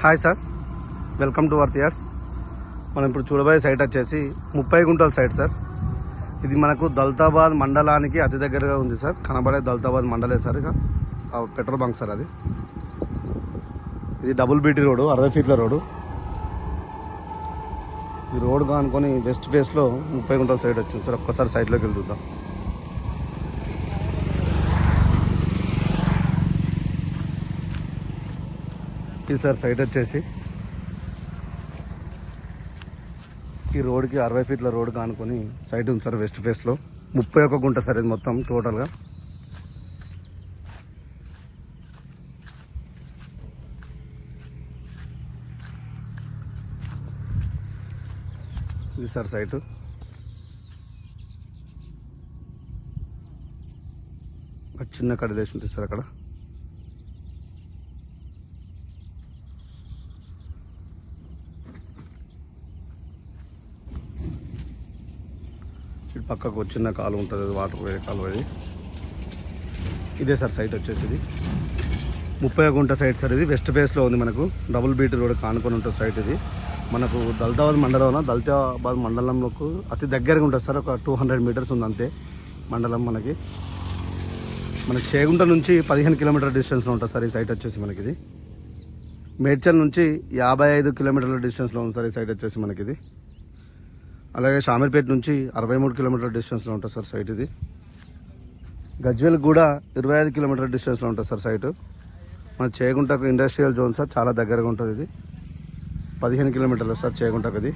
Hi sir, welcome to worth yards. మనం ఇప్పుడు చూడబోయే సైట్ వచ్చేసి 30 గుంటల సైట్ సార్. ఇది మనకు దౌలతాబాద్ మండలానికి అతి దగ్గరగా ఉంది సార్. కనబడే దౌలతాబాద్ మండలే సార్. ఇక పెట్రోల్ బంక్ సార్ అది. ఇది డబుల్ బీటీ రోడ్డు, 60 ఫీట్ల రోడ్డు. ఈ రోడ్ కానుకొని వెస్ట్ ఫేస్లో 30 గుంటల సైట్ వచ్చింది సార్. ఒక్కసారి సైట్లోకి వెళ్ళి చూద్దాం. ఇది సార్ సైట్ వచ్చేసి ఈ రోడ్కి 60 ఫీట్ల రోడ్ కానుకొని సైట్ ఉంది సార్. వెస్ట్ ఫేస్లో 31 గుంట సార్. ఇది మొత్తం టోటల్గా. ఇది సార్ సైటు. ఒక చిన్న కడిలేసి ఉంటుంది సార్ అక్కడ. ఇటు పక్కకు చిన్న కాలువ ఉంటుంది, వాటర్ పోయే కాలువ. ఇదే సార్ సైట్ వచ్చేసి. ఇది 30 గుంట సైట్ సార్. ఇది వెస్ట్ ఫేస్లో ఉంది. మనకు డబుల్ బీటీ రోడ్ కానుకొని ఉంటుంది సైట్. ఇది మనకు దౌలతాబాద్ మండలంలోకి అతి దగ్గరగా ఉంటుంది సార్. ఒక 200 మీటర్స్ ఉంది అంతే మండలం. మనకి చేగుంట నుంచి 15 కిలోమీటర్ డిస్టెన్స్లో ఉంటుంది సార్ ఈ సైట్ వచ్చేసి మనకి. ఇది మేడ్చల్ నుంచి 55 కిలోమీటర్ల డిస్టెన్స్లో ఉంది సార్ ఈ సైట్ వచ్చేసి మనకి. ఇది అలాగే షామీర్పేట నుంచి 63 కిలోమీటర్ల డిస్టెన్స్లో ఉంటుంది సార్ సైట్. ఇది గజ్వేల్ కూడా 25 కిలోమీటర్ల డిస్టెన్స్లో ఉంటుంది సార్ సైటు. మన చేగుంటకు ఇండస్ట్రియల్ జోన్ సార్, చాలా దగ్గరగా ఉంటుంది. ఇది 15 కిలోమీటర్లు సార్ చేగుంటకు. ఇది